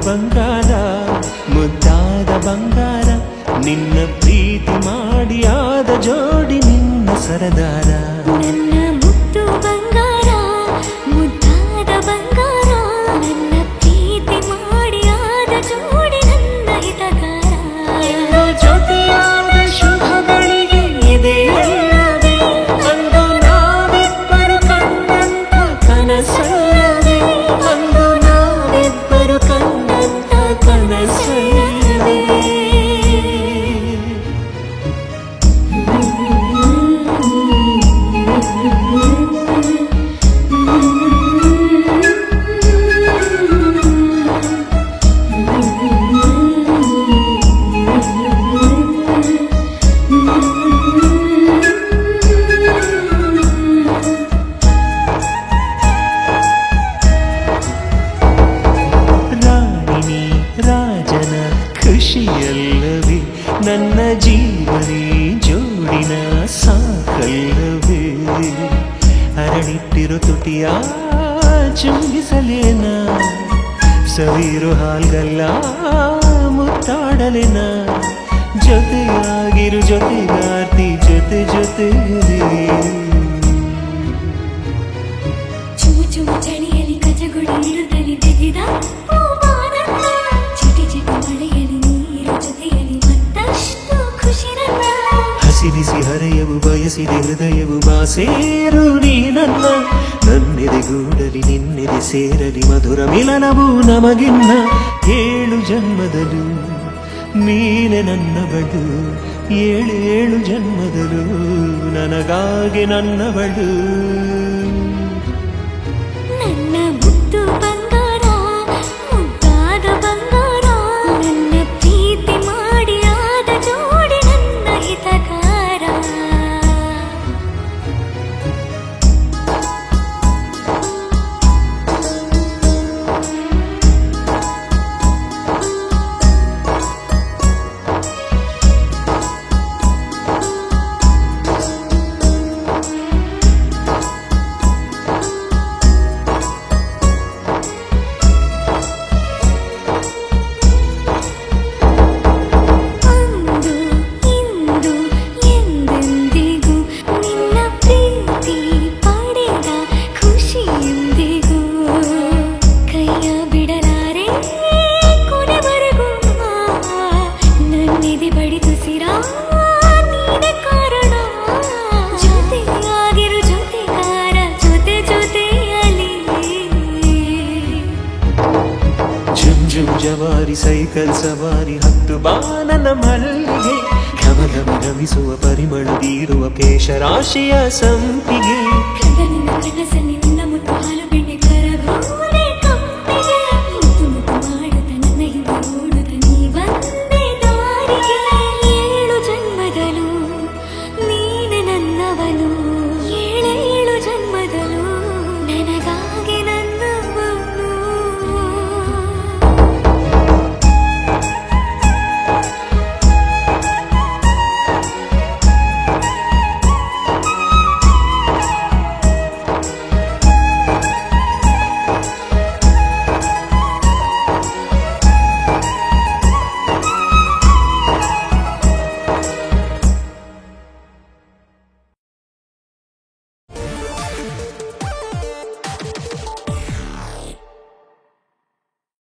ಬಂಗಾರ ಮುದ್ದಾದ ಬಂಗಾರ ನಿನ್ನ ಪ್ರೀತಿ ಮಾಡಿ ಆದ ಜೋಡಿ ನಿನ್ನ ಸರದಾರ ನನ್ನ ಮುದ್ದು ಬಂಗಾರ ಮುದ್ದಾದ ಬಂಗಾರ ನನ್ನ ಪ್ರೀತಿ ಮಾಡಿ ಆದ ಜೋಡಿ ನನ್ನ ಹಿತಗಾರ ಜೊತೆಯಾದ ಶುಭಗಳಿಗೆ ಇದೆಯಲ್ಲವೇ ಅಂದು ನಾವಿಬ್ಬರು ಕಂಡಂತ ಕನಸಲ್ಲವೇ ಅಂದು ನಾವಿಬ್ಬರು ಕಂಡಂತ ಕನಸಲ್ಲವೇ ರಾಜನ ಖುಷಿಯಲ್ಲವೇ ನನ್ನ ಜೀವನೇ ಜೋಡಿನ ಸಾಕಲ್ಲವೇ ಅರಳಿಟ್ಟಿರೋ ತುಟಿಯ ಚುಂಬಿಸಲೇನ ಸವಿರು ಹಾಲ್ಗಲ್ಲ ಮುತ್ತಾಡಲೇನ ಜೊತೆಯಾಗಿರು ಜೊತೆಗಾರ್ತಿ ಜೊತೆ ಜೊತೆಯಲ್ಲಿ ಚುಮು ಚುಮು ಚಳಿಯಲ್ಲಿ ಕಜಗುಳಿ ಇರುತ್ತಲಿ ತೆಗೆದ ಚಿಟಿ ಚಿಟಿ ಮಳೆಯಲ್ಲಿ ನೀರು ಜೊತೆಯಲ್ಲಿ ಮತ್ತಷ್ಟು ಖುಷಿ ನನ್ನ ಹಸಿರಿಸಿ ಹರೆಯವು ಬಯಸಿದೆ ಹೃದಯವು ಬಾಸೇರು ನೀ ನನ್ನೆದೆಗೂಡಲಿ ನಿನ್ನೆದೆ ಸೇರಲಿ ಮಧುರ ಮಿಲನವು ನಮಗಿನ್ನ 7 ಜನ್ಮದಲು ನೀನೆ ನನ್ನವಳು 7 ಜನ್ಮದಲು ನನಗಾಗಿ ನನ್ನವಳು ನನ್ನ ಮುದ್ದು ಬಂಗಾರ ಮುದ್ದಾದ ಬಂಗಾರ ನನ್ನ ಪ್ರೀತಿ ಮಾಡಿ ಆದ ಜೋಡಿ ನನ್ನ ಹಿತಗಾರ ಜವಾರಿ ಸೈಕಲ್ ಸವಾರಿ ಹತ್ತು ಬಾನನ ಮಲ್ಲಿಗೆ ಘಮಘಮ ಘಮಿಸುವ ಪರಿಮಳ ಬೀರುವ ಕೇಶರಾಶಿಯ ಸಂಪಿಗೆ ಕನಸಲ್ಲಿ ನಿನ್ನ ಮುತ್ತು ಹಾಲು